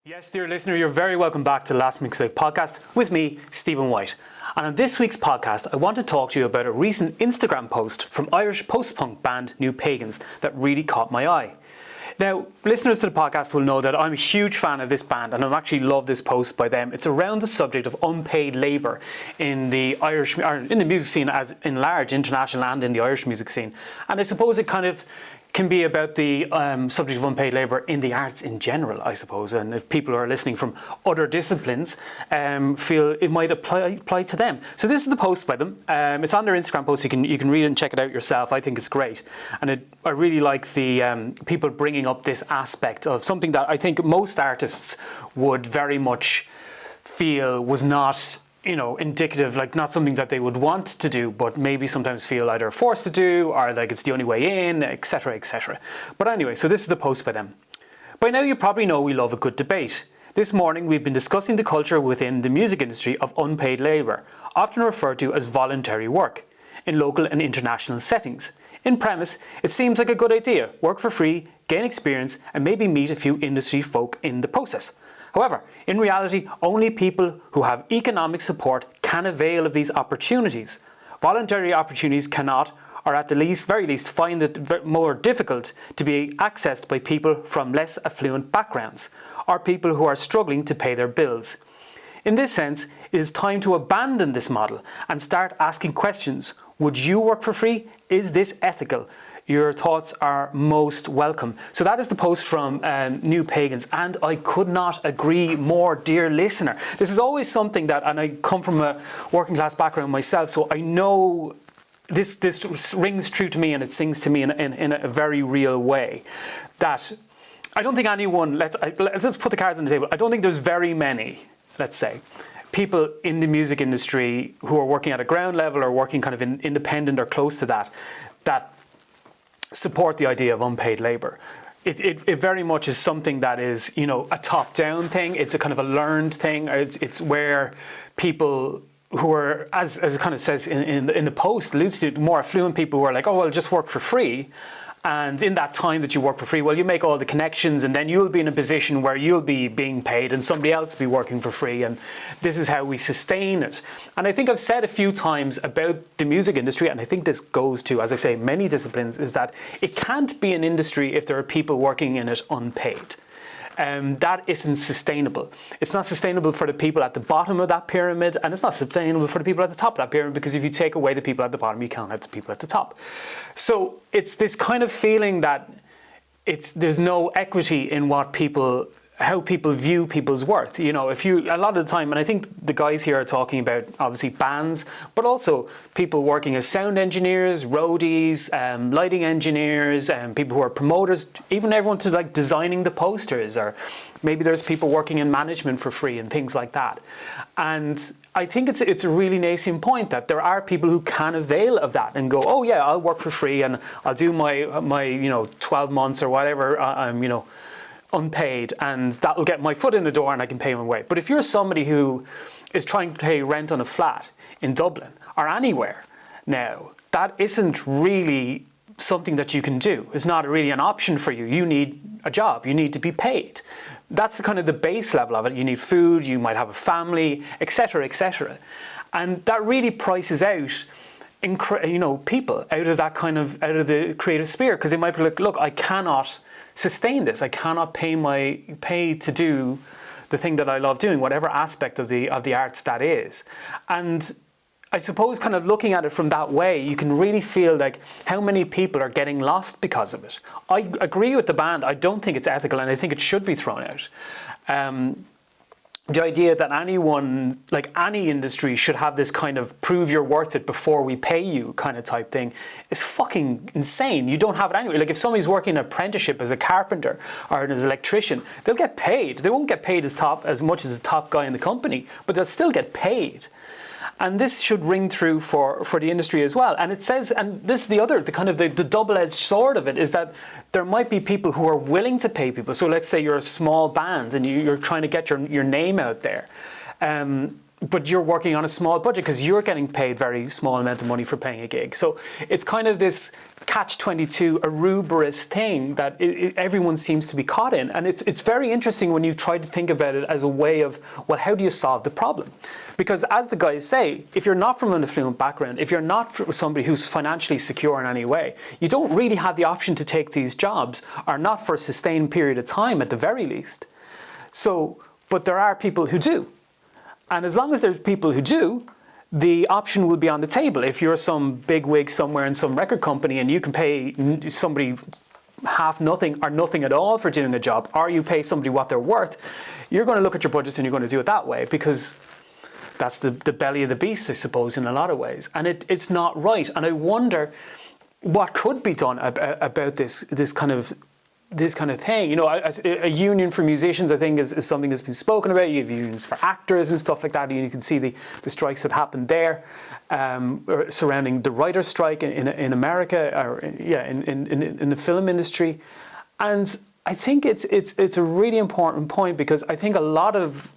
Yes, dear listener, you're very welcome back to the Last Mixtape podcast with me, Stephen White. And on this week's podcast, I want to talk to you about a recent Instagram post from Irish post-punk band New Pagans that really caught my eye. Now, listeners to the podcast will know that I'm a huge fan of this band and I actually love this post by them. It's around the subject of unpaid labour in the Irish, or in the music scene as in large, international and in the Irish music scene. And I suppose it kind of can be about the subject of unpaid labour in the arts in general, I suppose. And if people who are listening from other disciplines feel it might apply to them. So this is the post by them. It's on their Instagram post. You can read it and check it out yourself. I think it's great. And I really like the people bringing up this aspect of something that I think most artists would very much feel was not, indicative, like not something that they would want to do, but maybe sometimes feel either forced to do or like it's the only way in, etc., etc. But anyway, so this is the post by them. By now you probably know we love a good debate. This morning we've been discussing the culture within the music industry of unpaid labour, often referred to as voluntary work, in local and international settings. In premise, it seems like a good idea, work for free, gain experience, and maybe meet a few industry folk in the process. However, in reality, only people who have economic support can avail of these opportunities. Voluntary opportunities cannot, or at the very least, find it more difficult to be accessed by people from less affluent backgrounds, or people who are struggling to pay their bills. In this sense, it is time to abandon this model and start asking questions. Would you work for free? Is this ethical? Your thoughts are most welcome. So that is the post from New Pagans, and I could not agree more, dear listener. This is always something that, and I come from a working class background myself, so I know this rings true to me and it sings to me in a very real way. That I don't think anyone, let's just put the cards on the table. I don't think there's very many, let's say, people in the music industry who are working at a ground level or working kind of independent or close to that support the idea of unpaid labour. It very much is something that is, a top-down thing. It's a kind of a learned thing. It's where people who are, as it kind of says in the post, alludes to more affluent people who are like, oh, well, just work for free. And in that time that you work for free, well, you make all the connections and then you'll be in a position where you'll be being paid and somebody else will be working for free. And this is how we sustain it. And I think I've said a few times about the music industry, and I think this goes to, as I say, many disciplines, is that it can't be an industry if there are people working in it unpaid. That isn't sustainable. It's not sustainable for the people at the bottom of that pyramid, and it's not sustainable for the people at the top of that pyramid, because if you take away the people at the bottom, you can't have the people at the top. So it's this kind of feeling that there's no equity in how people view people's worth. A lot of the time, and I think the guys here are talking about obviously bands, but also people working as sound engineers, roadies, lighting engineers, people who are promoters, even everyone to like designing the posters, or maybe there's people working in management for free and things like that. And I think it's a really nascent point that there are people who can avail of that and go, oh yeah, I'll work for free and I'll do my 12 months or whatever, unpaid, and that will get my foot in the door and I can pay my way. But if you're somebody who is trying to pay rent on a flat in Dublin or anywhere now, that isn't really something that you can do. It's not really an option for you. You need a job. You need to be paid. That's kind of the base level of it. You need food, you might have a family, etc., etc. And that really prices out people out of the creative sphere, because they might be like, look, I cannot sustain this. I cannot pay to do the thing that I love doing, whatever aspect of the arts that is. And I suppose kind of looking at it from that way, you can really feel like how many people are getting lost because of it. I agree with the band. I don't think it's ethical, and I think it should be thrown out. The idea that anyone, like any industry, should have this kind of prove you're worth it before we pay you kind of type thing is fucking insane. You don't have it anyway. Like if somebody's working an apprenticeship as a carpenter or as an electrician, they'll get paid. They won't get paid as much as the top guy in the company, but they'll still get paid. And this should ring true for the industry as well. And it says, and this is the double-edged sword of it, is that there might be people who are willing to pay people. So let's say you're a small band and you're trying to get your name out there. but you're working on a small budget because you're getting paid very small amount of money for playing a gig. So it's kind of this catch-22 Ouroboros thing that everyone seems to be caught in. And it's very interesting when you try to think about it as a way of, well, how do you solve the problem? Because as the guys say, if you're not from an affluent background, if you're not somebody who's financially secure in any way, you don't really have the option to take these jobs, or not for a sustained period of time at the very least. So, but there are people who do. And as long as there's people who do, the option will be on the table. If you're some big wig somewhere in some record company and you can pay somebody half nothing or nothing at all for doing a job, or you pay somebody what they're worth, you're going to look at your budgets and you're going to do it that way, because that's the belly of the beast, I suppose, in a lot of ways. And it's not right. And I wonder what could be done about this kind of thing. You know, a union for musicians, I think, is something that's been spoken about. You have unions for actors and stuff like that. And you can see the strikes that happened there surrounding the writer's strike in America, or in the film industry. And I think it's a really important point, because I think a lot of,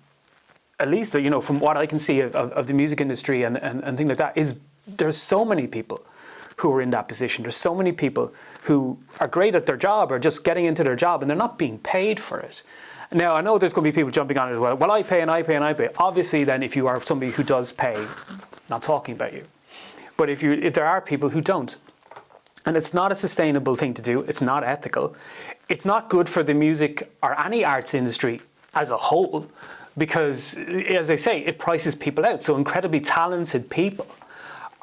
at least, you know, from what I can see of the music industry and things like that, is there's so many people who are in that position. There's so many people who are great at their job, or just getting into their job, and they're not being paid for it. Now, I know there's going to be people jumping on it as well. Well, I pay and I pay and I pay. Obviously, then, if you are somebody who does pay, not talking about you. But if there are people who don't, and it's not a sustainable thing to do, it's not ethical, it's not good for the music or any arts industry as a whole, because, as I say, it prices people out. So incredibly talented people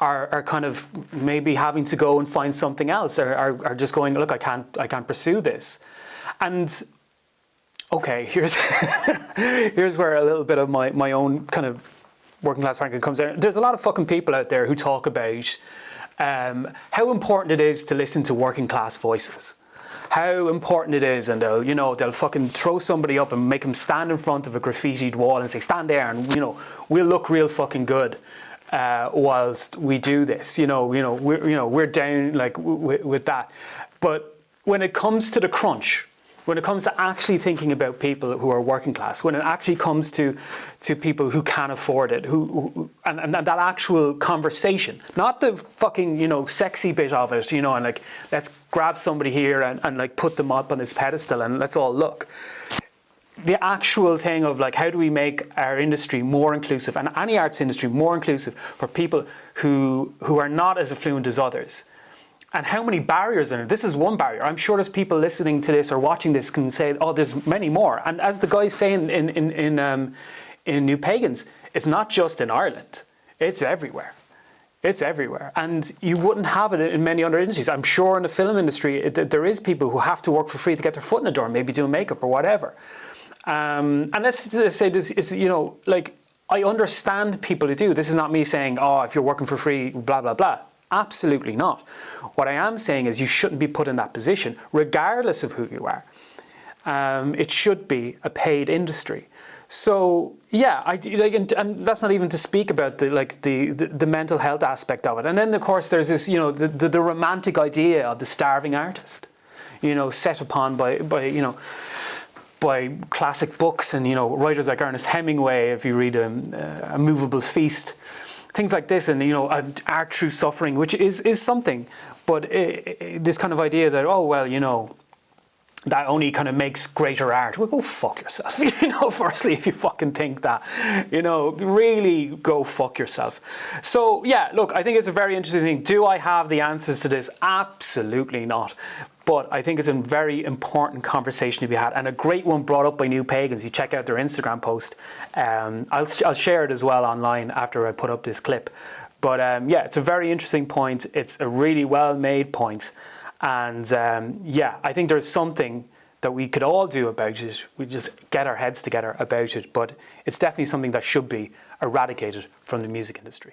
are kind of maybe having to go and find something else, or are just going, look, I can't pursue this. And okay, here's here's where a little bit of my own kind of working class background comes in. There's a lot of fucking people out there who talk about how important it is to listen to working class voices, how important it is, and they'll fucking throw somebody up and make them stand in front of a graffitied wall and say, stand there, and we'll look real fucking good whilst we do this. We're down like with that. But when it comes to the crunch, when it comes to actually thinking about people who are working class, when it actually comes to people who can afford it, and that actual conversation, not the fucking, sexy bit of it, and like, let's grab somebody here and like put them up on this pedestal and let's all look. The actual thing of like, how do we make our industry more inclusive, and any arts industry more inclusive for people who are not as affluent as others? And how many barriers are there? This is one barrier. I'm sure there's people listening to this or watching this can say, oh, there's many more. And as the guys say in New Pagans, it's not just in Ireland. It's everywhere. It's everywhere. And you wouldn't have it in many other industries. I'm sure in the film industry, there is people who have to work for free to get their foot in the door, maybe doing makeup or whatever. And let's say this is, like, I understand people who do. This is not me saying, oh, if you're working for free, blah, blah, blah. Absolutely not. What I am saying is you shouldn't be put in that position, regardless of who you are. It should be a paid industry. So yeah, and that's not even to speak about the mental health aspect of it. And then of course there's this, the romantic idea of the starving artist, set upon by classic books and writers like Ernest Hemingway. If you read A Movable Feast. Things like this, and art through suffering, which is something, but this kind of idea that, oh well, that only kind of makes greater art. Well, go fuck yourself. Firstly, if you fucking think that, really go fuck yourself. So yeah, look, I think it's a very interesting thing. Do I have the answers to this? Absolutely not. But I think it's a very important conversation to be had, and a great one brought up by New Pagans. You check out their Instagram post. I'll share it as well online after I put up this clip. But yeah, it's a very interesting point. It's a really well-made point. And yeah, I think there's something that we could all do about it. We just get our heads together about it. But it's definitely something that should be eradicated from the music industry.